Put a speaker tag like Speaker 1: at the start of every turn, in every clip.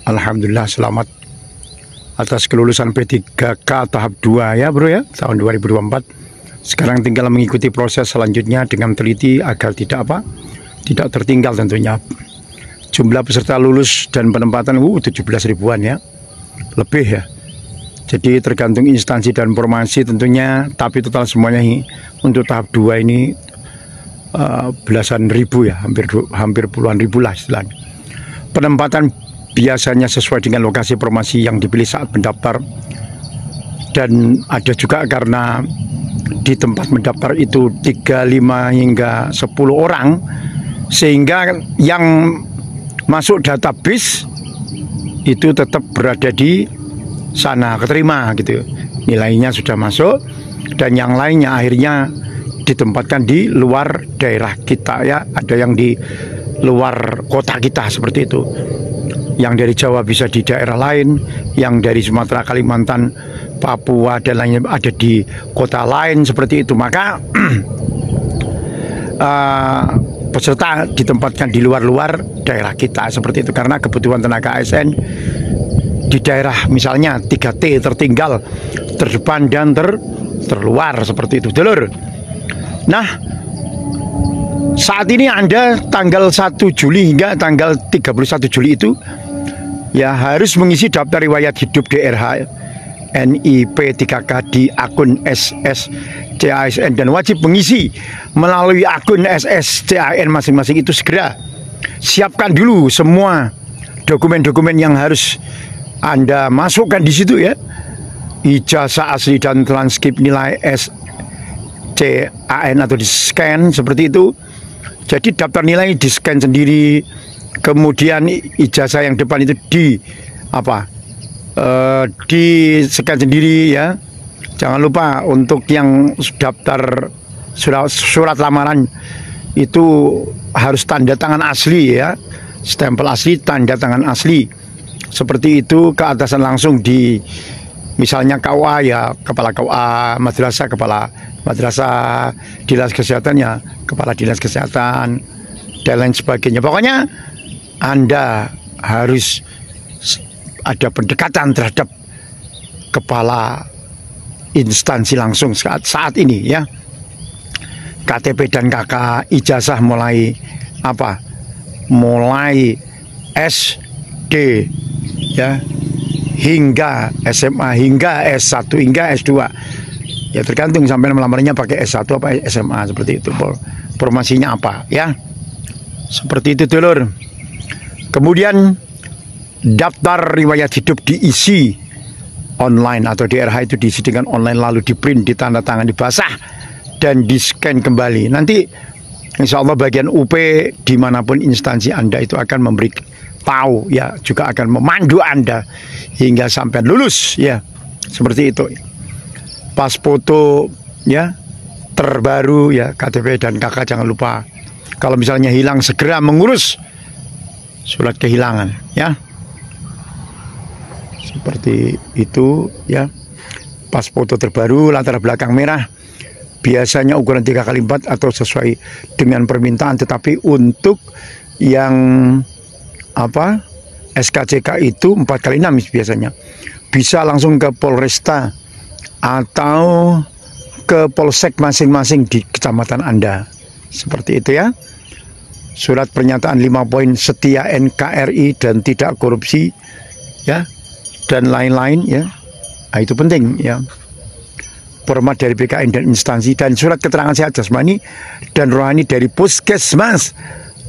Speaker 1: Alhamdulillah selamat atas kelulusan P3K tahap 2 ya bro ya, tahun 2024. Sekarang tinggal mengikuti proses selanjutnya dengan teliti agar tidak tertinggal tentunya. Jumlah peserta lulus dan penempatan 17 ribuan ya, lebih ya. Jadi tergantung instansi dan formasi tentunya, tapi total semuanya untuk tahap 2 ini belasan ribu ya, hampir puluhan ribu lah istilahnya. Penempatan biasanya sesuai dengan lokasi formasi yang dipilih saat mendaftar, dan ada juga karena di tempat mendaftar itu 35 hingga 10 orang, sehingga yang masuk database itu tetap berada di sana, keterima gitu, nilainya sudah masuk, dan yang lainnya akhirnya ditempatkan di luar daerah kita ya, ada yang di luar kota kita seperti itu. Yang dari Jawa bisa di daerah lain, yang dari Sumatera, Kalimantan, Papua dan lainnya ada di kota lain seperti itu. Maka peserta ditempatkan di luar daerah kita seperti itu, karena kebutuhan tenaga ASN di daerah misalnya 3T, tertinggal, terdepan dan terluar seperti itu, dulur. Nah, saat ini Anda tanggal 1 Juli hingga tanggal 31 Juli itu ya harus mengisi daftar riwayat hidup DRH NIP 3K di akun SSCASN, dan wajib mengisi melalui akun SSCASN masing-masing itu segera. Siapkan dulu semua dokumen-dokumen yang harus Anda masukkan di situ ya. Ijazah asli dan transkrip nilai SCAN atau di scan seperti itu. Jadi daftar nilai di scan sendiri, kemudian ijazah yang depan itu di scan sendiri ya. Jangan lupa untuk yang daftar surat lamaran itu harus tanda tangan asli ya, stempel asli, tanda tangan asli seperti itu, keatasan langsung di misalnya KUA ya, kepala KUA madrasah, kepala madrasah, dinas kesehatan ya, kepala dinas kesehatan dan lain sebagainya. Pokoknya Anda harus ada pendekatan terhadap kepala instansi langsung saat ini ya. KTP dan KK, ijazah mulai mulai SD ya, hingga SMA, hingga S1, hingga S2 ya, tergantung sampai melamarnya pakai S1 apa SMA seperti itu, formasinya apa ya, seperti itu dulur. Kemudian daftar riwayat hidup diisi online atau DRH itu diisi dengan online, lalu di print, ditanda tangan, dibasah dan di scan kembali. Nanti insya Allah bagian UP dimanapun instansi Anda itu akan memberi tahu ya, juga akan memandu Anda hingga sampai lulus ya, seperti itu. Pas foto ya terbaru ya, KTP dan KK jangan lupa. Kalau misalnya hilang segera mengurus surat kehilangan ya, seperti itu ya. Pas foto terbaru, latar belakang merah, biasanya ukuran 3x4 atau sesuai dengan permintaan, tetapi untuk yang SKCK itu 4x6 biasanya. Bisa langsung ke Polresta atau ke Polsek masing-masing di kecamatan Anda. Seperti itu ya. Surat pernyataan 5 poin setia NKRI dan tidak korupsi ya, dan lain-lain ya. Nah, itu penting ya. Format dari BKN dan instansi, dan surat keterangan sehat jasmani dan rohani dari puskesmas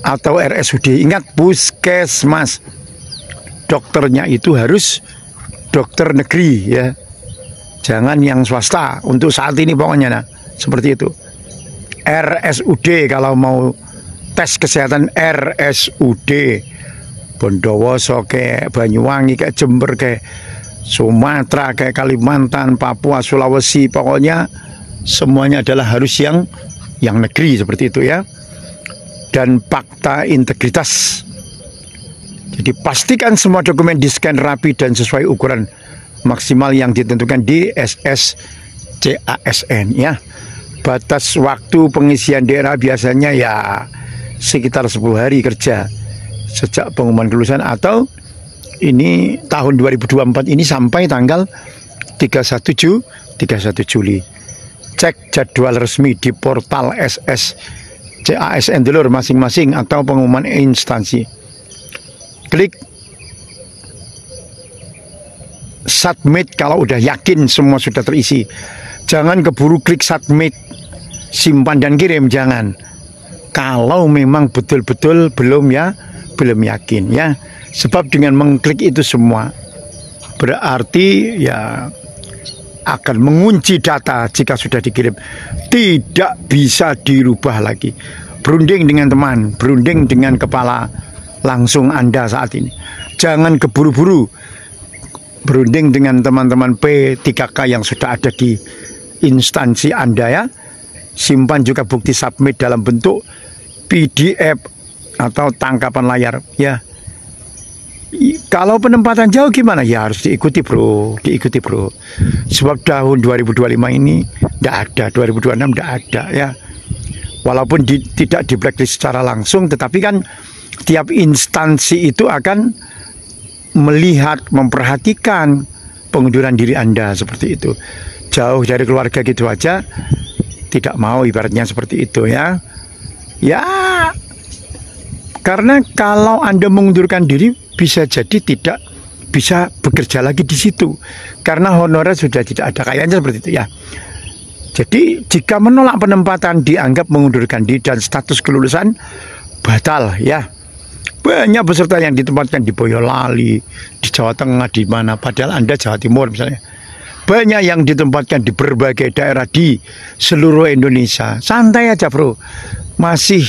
Speaker 1: atau RSUD. Ingat, puskesmas. Dokternya itu harus dokter negeri ya, jangan yang swasta untuk saat ini pokoknya. Nah, seperti itu. RSUD kalau mau tes kesehatan, RSUD Bondowoso kayak Banyuwangi, kayak Jember, kayak Sumatera, kayak Kalimantan, Papua, Sulawesi, pokoknya semuanya adalah harus yang negeri seperti itu ya. Dan fakta integritas. Jadi pastikan semua dokumen di-scan rapi dan sesuai ukuran maksimal yang ditentukan di SSCASN ya. Batas waktu pengisian daerah biasanya ya sekitar 10 hari kerja sejak pengumuman kelulusan atau ini tahun 2024 ini sampai tanggal 31 Juli. Cek jadwal resmi di portal CASN dulur masing-masing atau pengumuman instansi. Klik submit kalau udah yakin semua sudah terisi. Jangan keburu klik submit, simpan dan kirim, jangan. Kalau memang betul-betul belum yakin ya. Sebab dengan mengklik itu semua berarti ya akan mengunci data jika sudah dikirim. Tidak bisa dirubah lagi. Berunding dengan teman, berunding dengan kepala langsung Anda saat ini. Jangan keburu-buru berunding dengan teman-teman P3K yang sudah ada di instansi Anda ya. Simpan juga bukti submit dalam bentuk PDF atau tangkapan layar ya. Kalau penempatan jauh gimana? Ya harus diikuti bro, Sebab tahun 2025 ini tidak ada, 2026 tidak ada ya. Walaupun tidak di blacklist secara langsung, tetapi kan tiap instansi itu akan melihat, memperhatikan pengunduran diri Anda seperti itu. Jauh dari keluarga gitu aja, tidak mau ibaratnya seperti itu ya. Ya, karena kalau Anda mengundurkan diri, bisa jadi tidak bisa bekerja lagi di situ karena honorer sudah tidak ada, kayaknya seperti itu ya. Jadi jika menolak penempatan dianggap mengundurkan diri dan status kelulusan batal ya. Banyak peserta yang ditempatkan di Boyolali, di Jawa Tengah, di mana padahal Anda Jawa Timur misalnya. Banyak yang ditempatkan di berbagai daerah di seluruh Indonesia. Santai aja bro, masih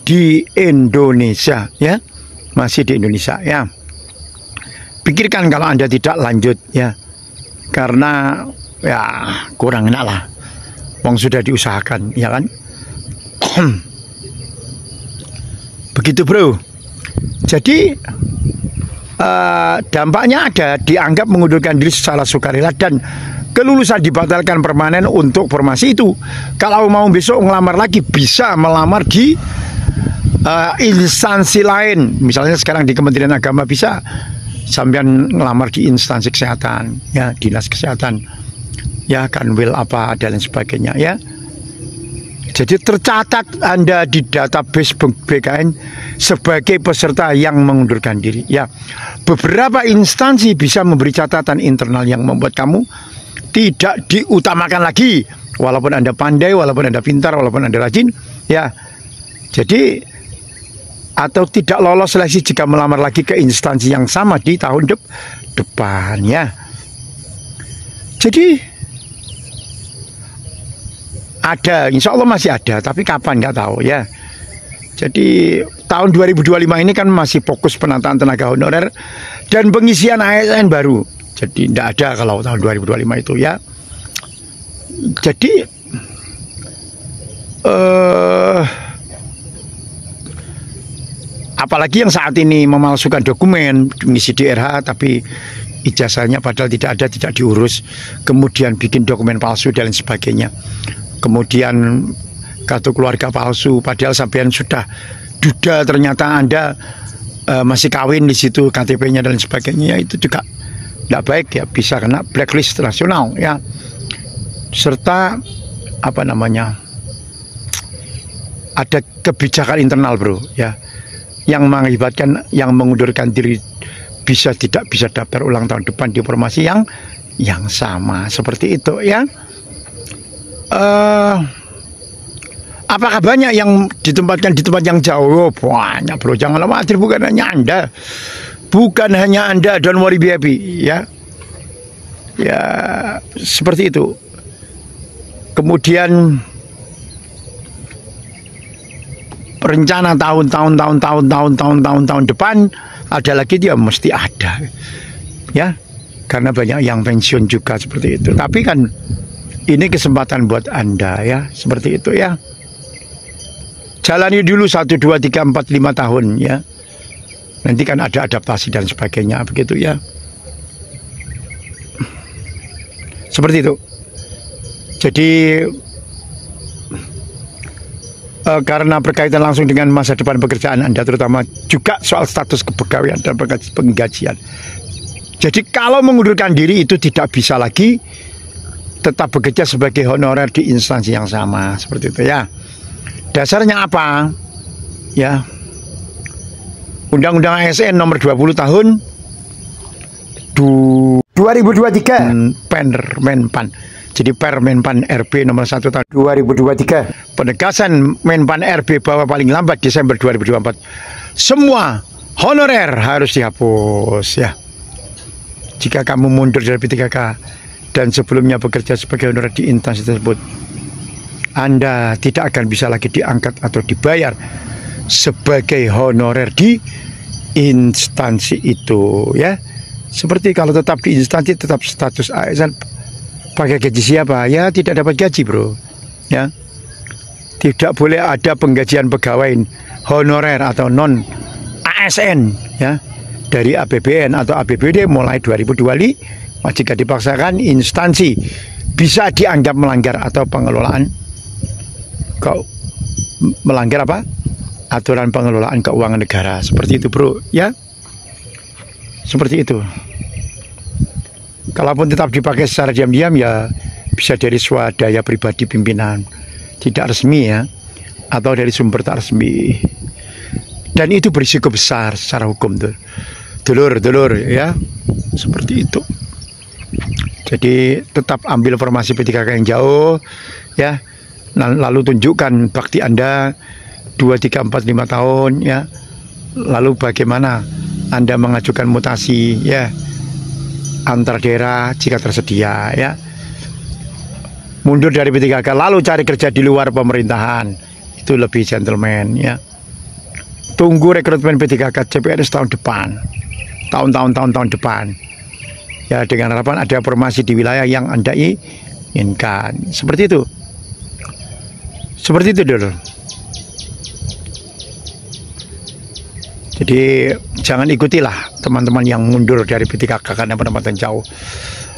Speaker 1: di Indonesia ya. Masih di Indonesia ya. Pikirkan kalau Anda tidak lanjut ya, karena ya kurang enak lah. Wong sudah diusahakan ya kan. Begitu bro. Jadi dampaknya ada, dianggap mengundurkan diri secara sukarela dan kelulusan dibatalkan permanen untuk formasi itu. Kalau mau besok ngelamar lagi bisa melamar di instansi lain, misalnya sekarang di Kementerian Agama bisa sampean ngelamar di instansi kesehatan ya, dinas kesehatan ya, kanwil apa dan lain sebagainya ya. Jadi tercatat Anda di database BKN sebagai peserta yang mengundurkan diri ya. Beberapa instansi bisa memberi catatan internal yang membuat kamu tidak diutamakan lagi, walaupun Anda pandai, walaupun Anda pintar, walaupun Anda rajin ya. Jadi atau tidak lolos seleksi jika melamar lagi ke instansi yang sama di tahun depan ya. Jadi ada, insya Allah masih ada, tapi kapan nggak tahu ya. Jadi tahun 2025 ini kan masih fokus penataan tenaga honorer dan pengisian ASN baru. Jadi tidak ada kalau tahun 2025 itu ya. Jadi apalagi yang saat ini memalsukan dokumen, mengisi DRH tapi ijazahnya padahal tidak ada, tidak diurus, kemudian bikin dokumen palsu dan lain sebagainya, kemudian kartu keluarga palsu padahal sampean sudah duda, ternyata Anda masih kawin di situ, KTP-nya dan lain sebagainya, itu juga tidak baik ya, bisa kena blacklist nasional ya. Serta apa namanya, ada kebijakan internal bro ya, yang mengakibatkan yang mengundurkan diri bisa tidak bisa daftar ulang tahun depan di formasi yang sama seperti itu ya. Apakah banyak yang ditempatkan di tempat yang jauh? Banyak bro, jangan khawatir, bukan hanya Anda, bukan hanya Anda, don't worry be happy ya. Ya seperti itu. Kemudian rencana tahun depan ada lagi, dia mesti ada ya, karena banyak yang pensiun juga seperti itu. Tapi kan ini kesempatan buat Anda ya, seperti itu ya. Jalani dulu 1, 2, 3, 4, 5 tahun ya, nanti kan ada adaptasi dan sebagainya begitu ya, seperti itu. Jadi karena berkaitan langsung dengan masa depan pekerjaan Anda, terutama juga soal status kepegawaian dan penggajian. Jadi kalau mengundurkan diri itu tidak bisa lagi tetap bekerja sebagai honorer di instansi yang sama, seperti itu ya. Dasarnya apa? Ya, Undang-Undang ASN nomor 20 tahun 2023 Permenpan. Jadi Permenpan RB nomor 1 tahun 2023. Penegasan Menpan RB bahwa paling lambat Desember 2024 semua honorer harus dihapus ya. Jika kamu mundur dari P3K dan sebelumnya bekerja sebagai honorer di instansi tersebut, Anda tidak akan bisa lagi diangkat atau dibayar sebagai honorer di instansi itu ya. Seperti kalau tetap di instansi tetap status ASN, pakai gaji siapa? Ya tidak dapat gaji bro ya. Tidak boleh ada penggajian pegawai honorer atau non ASN ya dari APBN atau APBD mulai 2025. Jika dipaksakan instansi bisa dianggap melanggar atau pengelolaan melanggar apa? Aturan pengelolaan keuangan negara. Seperti itu bro ya. Seperti itu. Kalaupun tetap dipakai secara diam-diam ya bisa dari swadaya pribadi pimpinan tidak resmi ya, atau dari sumber tak resmi. Dan itu berisiko besar secara hukum tuh. Dulur ya. Seperti itu. Jadi tetap ambil formasi P3K yang jauh ya. Lalu tunjukkan bakti Anda 2, 3, 4, 5 tahun ya. Lalu bagaimana Anda mengajukan mutasi ya antar daerah jika tersedia ya. Mundur dari P3K lalu cari kerja di luar pemerintahan, itu lebih gentleman ya. Tunggu rekrutmen P3K CPNS tahun depan, tahun depan ya, dengan harapan ada formasi di wilayah yang Anda inginkan. Seperti itu dulu. Jadi jangan ikutilah teman-teman yang mundur dari P3K karena penempatan jauh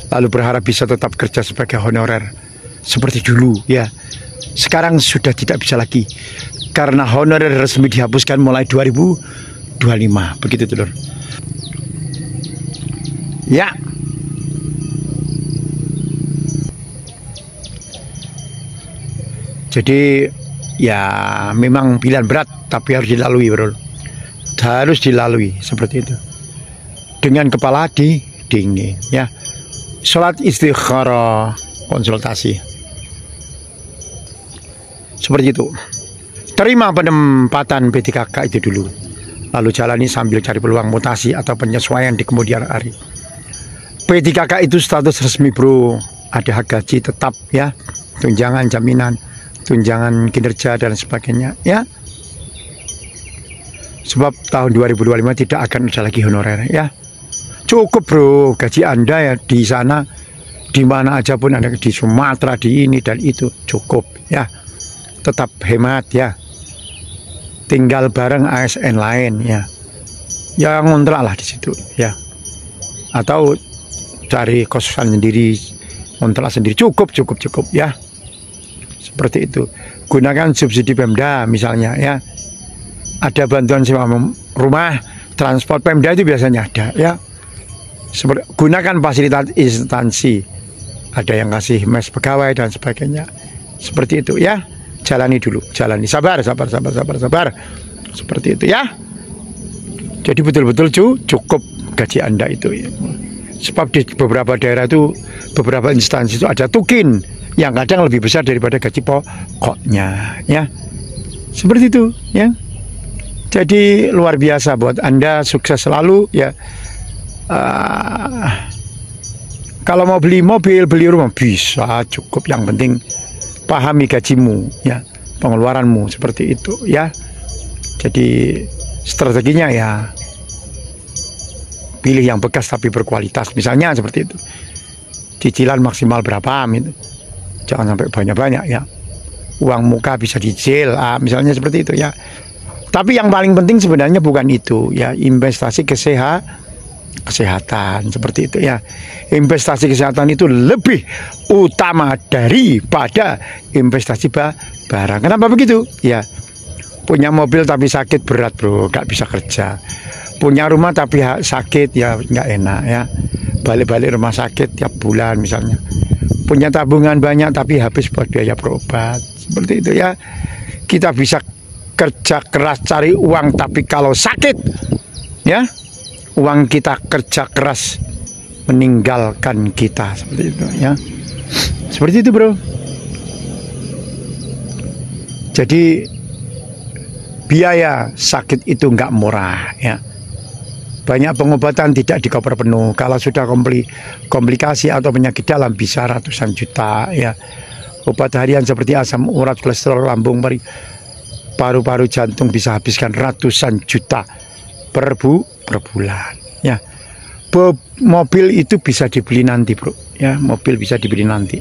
Speaker 1: lalu berharap bisa tetap kerja sebagai honorer seperti dulu ya. Sekarang sudah tidak bisa lagi karena honorer resmi dihapuskan mulai 2025. Begitu dulur ya. Jadi ya memang pilihan berat tapi harus dilalui bro. Harus dilalui seperti itu dengan kepala dingin ya. Sholat istikharah, konsultasi seperti itu. Terima penempatan P3K itu dulu, lalu jalani sambil cari peluang mutasi atau penyesuaian di kemudian hari. P3K itu status resmi bro, ada hak gaji tetap ya, tunjangan jaminan, tunjangan kinerja dan sebagainya ya. Sebab tahun 2025 tidak akan ada lagi honorer ya. Cukup bro, gaji Anda ya di sana, di mana aja pun Anda, di Sumatera, di ini dan itu cukup ya. Tetap hemat ya. Tinggal bareng ASN lain ya. Ya ngontrak lah di situ ya. Atau cari kosan sendiri, ngontrak sendiri, cukup ya. Seperti itu. Gunakan subsidi Pemda misalnya ya. Ada bantuan sewa rumah, transport Pemda itu biasanya ada ya. Gunakan fasilitas instansi, ada yang kasih mes pegawai dan sebagainya. Seperti itu ya. Jalani dulu, jalani, sabar. Seperti itu ya. Jadi betul-betul cukup gaji Anda itu ya. Sebab di beberapa daerah itu, beberapa instansi itu ada tukin yang kadang lebih besar daripada gaji pokoknya ya. Seperti itu ya. Jadi luar biasa buat Anda, sukses selalu ya. Kalau mau beli mobil, beli rumah bisa, cukup. Yang penting pahami gajimu ya, pengeluaranmu seperti itu ya. Jadi strateginya ya pilih yang bekas tapi berkualitas, misalnya seperti itu. Cicilan maksimal berapa gitu. Jangan sampai banyak-banyak ya. Uang muka bisa dicicil, misalnya seperti itu ya. Tapi yang paling penting sebenarnya bukan itu ya, investasi kesehatan seperti itu ya. Investasi kesehatan itu lebih utama daripada investasi barang. Kenapa begitu? Ya, Punya mobil tapi sakit berat bro, nggak bisa kerja. Punya rumah tapi sakit ya nggak enak ya. Balik-balik rumah sakit tiap bulan misalnya. Punya tabungan banyak tapi habis buat biaya berobat. Seperti itu ya. Kita bisa kerja keras cari uang, tapi kalau sakit ya, uang kita kerja keras meninggalkan kita. Seperti itu ya. Seperti itu bro. Jadi biaya sakit itu nggak murah ya. Banyak pengobatan tidak di cover penuh. Kalau sudah komplikasi atau penyakit dalam bisa ratusan juta ya. Obat harian seperti asam urat, kolesterol, lambung, paru-paru, jantung bisa habiskan ratusan juta per bulan ya. Mobil itu bisa dibeli nanti bro ya. Mobil bisa dibeli nanti.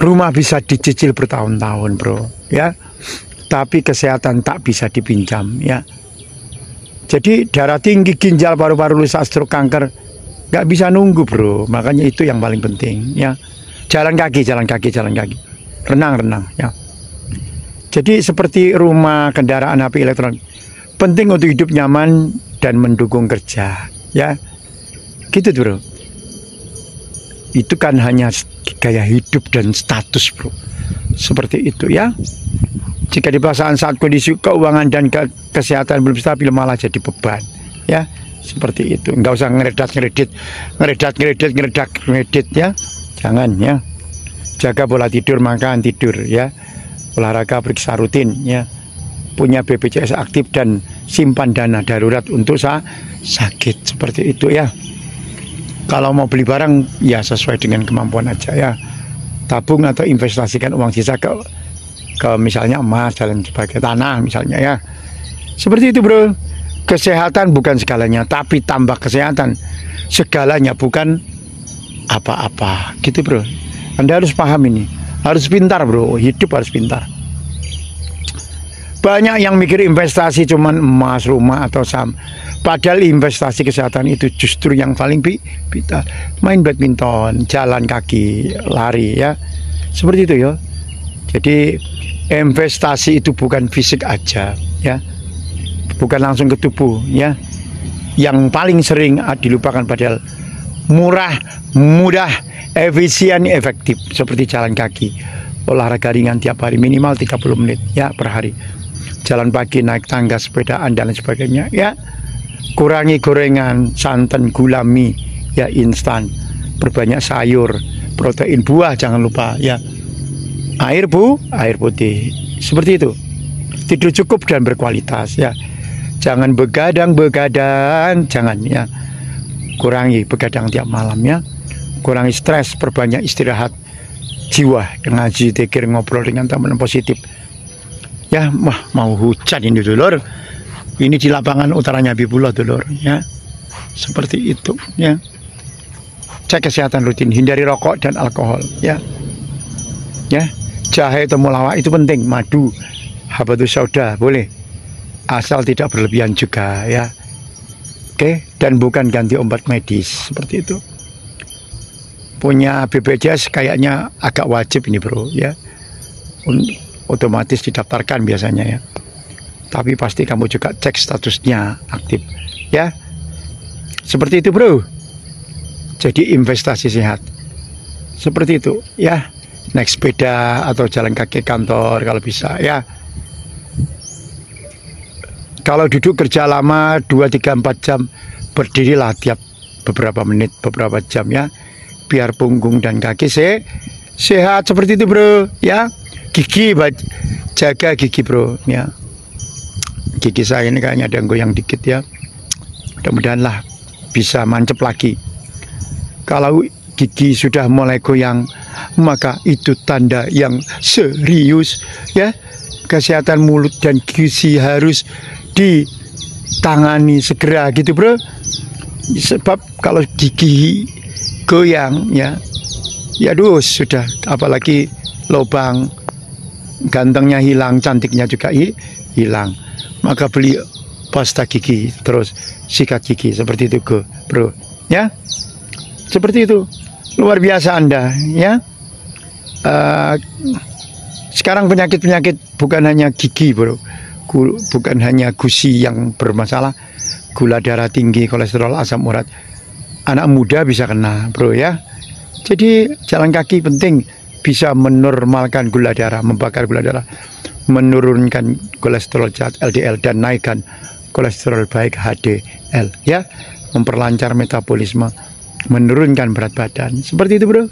Speaker 1: Rumah bisa dicicil bertahun-tahun bro ya. Tapi kesehatan tak bisa dipinjam ya. Jadi darah tinggi, ginjal, paru-paru rusak, stroke, kanker nggak bisa nunggu bro. Makanya itu yang paling penting ya. Jalan kaki, renang ya. Jadi seperti rumah, kendaraan, HP, elektronik, penting untuk hidup nyaman dan mendukung kerja ya. Gitu bro. Itu kan hanya gaya hidup dan status bro. Seperti itu ya. Jika dipaksakan saat kondisi keuangan dan kesehatan belum stabil, malah jadi beban ya. Seperti itu. Nggak usah ngeredat ya. Jangan ya. Jaga pola tidur, makan tidur ya. Olahraga periksa rutin ya. Punya BPJS aktif dan simpan dana darurat untuk sakit. Seperti itu ya. Kalau mau beli barang ya sesuai dengan kemampuan aja ya. Tabung atau investasikan uang sisa ke misalnya emas dan sebagai tanah misalnya ya. Seperti itu bro. Kesehatan bukan segalanya, tapi tambah kesehatan segalanya, bukan apa-apa gitu bro. Anda harus paham ini, harus pintar bro, hidup harus pintar. Banyak yang mikir investasi cuman emas, rumah atau saham, padahal investasi kesehatan itu justru yang paling vital. Main badminton, jalan kaki, lari ya. Seperti itu ya. Jadi investasi itu bukan fisik aja ya, bukan langsung ke tubuh ya. Yang paling sering dilupakan padahal murah, mudah, efisien, efektif, seperti jalan kaki, olahraga ringan tiap hari minimal 30 menit ya per hari, jalan pagi, naik tangga, sepedaan dan lain sebagainya ya. Kurangi gorengan, santan, gula, mie ya, instan, perbanyak sayur, protein, buah jangan lupa ya. Air putih, seperti itu. Tidur cukup dan berkualitas ya. Jangan begadang, jangan ya. Kurangi begadang tiap malam ya. Kurangi stres, perbanyak istirahat jiwa, ngaji, zikir, ngobrol dengan teman positif. Ya, mau hujan ini dulur. Ini di lapangan utaranya Habibullah dulur ya. Seperti itu ya. Cek kesehatan rutin, hindari rokok dan alkohol ya. Ya. Jahe temulawak itu penting, madu, habatus sauda boleh, asal tidak berlebihan juga ya. Oke, dan bukan ganti obat medis seperti itu. Punya BPJS kayaknya agak wajib ini bro ya, otomatis didaftarkan biasanya ya. Tapi pasti kamu juga cek statusnya aktif ya. Seperti itu bro. Jadi investasi sehat seperti itu ya. Naik sepeda atau jalan kaki kantor kalau bisa ya. Kalau duduk kerja lama 2, 3, 4 jam, berdirilah tiap beberapa menit, beberapa jam ya, biar punggung dan kaki sehat seperti itu bro ya. Gigi, jaga gigi bro ya. Gigi saya ini kayaknya ada yang goyang dikit ya. Mudah-mudahan lah bisa mancep lagi. Kalau gigi sudah mulai goyang, maka itu tanda yang serius ya. Kesehatan mulut dan gizi harus ditangani segera gitu bro. Sebab kalau gigi goyang ya dus sudah, apalagi lubang, gantengnya hilang, cantiknya juga hilang. Maka beli pasta gigi, terus sikat gigi seperti itu bro ya. Seperti itu. Luar biasa Anda ya. Sekarang penyakit-penyakit bukan hanya gigi bro, bukan hanya gusi yang bermasalah, gula darah tinggi, kolesterol, asam urat. Anak muda bisa kena, bro ya. Jadi jalan kaki penting, bisa menormalkan gula darah, membakar gula darah, menurunkan kolesterol jahat LDL dan naikkan kolesterol baik HDL ya, memperlancar metabolisme, menurunkan berat badan. Seperti itu, bro.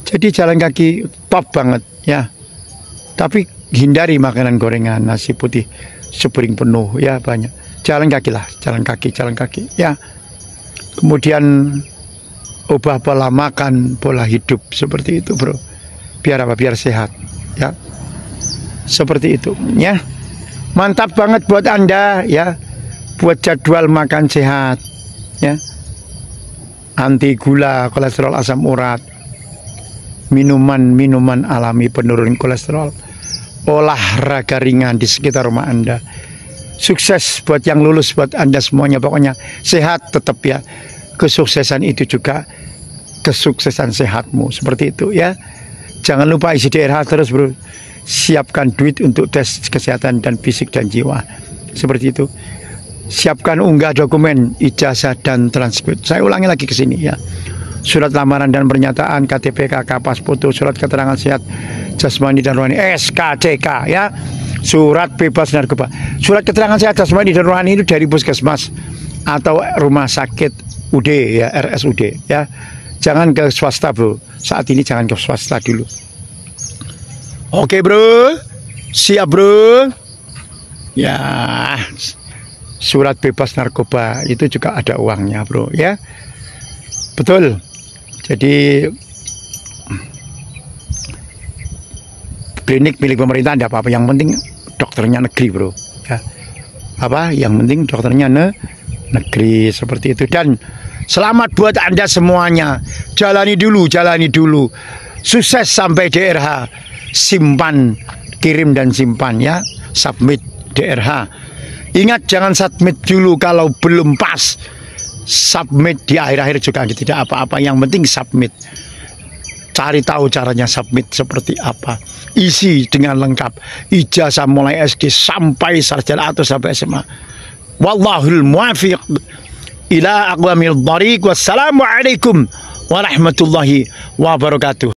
Speaker 1: Jadi jalan kaki top banget ya. Tapi hindari makanan gorengan, nasi putih sepiring penuh ya, banyak. Jalan kaki lah, jalan kaki ya. Kemudian ubah pola makan, pola hidup seperti itu, bro. Biar apa? Biar sehat ya. Seperti itu ya. Mantap banget buat Anda ya. Buat jadwal makan sehat ya. Anti gula, kolesterol, asam urat, minuman alami penurun kolesterol, olahraga ringan di sekitar rumah Anda. Sukses buat yang lulus, buat Anda semuanya. Pokoknya sehat tetap ya. Kesuksesan itu juga kesuksesan sehatmu. Seperti itu ya. Jangan lupa isi DRH terus, bro. Siapkan duit untuk tes kesehatan dan fisik dan jiwa. Seperti itu. Siapkan unggah dokumen ijazah dan transkrip. Saya ulangi lagi ke sini ya. Surat lamaran dan pernyataan, KTP, KK, pas foto, surat keterangan sehat jasmani dan rohani, SKCK ya. Surat bebas narkoba. Surat keterangan sehat jasmani dan rohani itu dari puskesmas atau rumah sakit UD ya, RSUD ya. Jangan ke swasta, bro. Saat ini jangan ke swasta dulu. Oke, bro. Siap, bro. Ya. Surat bebas narkoba itu juga ada uangnya, bro ya. Betul. Jadi klinik milik pemerintah tidak apa-apa, yang penting dokternya negeri, bro ya. Apa yang penting dokternya negeri, seperti itu. Dan selamat buat Anda semuanya. Jalani dulu. Sukses sampai DRH. Simpan, kirim dan simpan ya. Submit DRH. Ingat, jangan submit dulu kalau belum pas. Submit di akhir-akhir juga tidak apa-apa. Yang penting submit. Cari tahu caranya submit seperti apa. Isi dengan lengkap. Ijazah mulai SD sampai sarjana atau sampai SMA. Wallahul muwaffiq ila aqwamil thariq. Wassalamualaikum warahmatullahi wabarakatuh.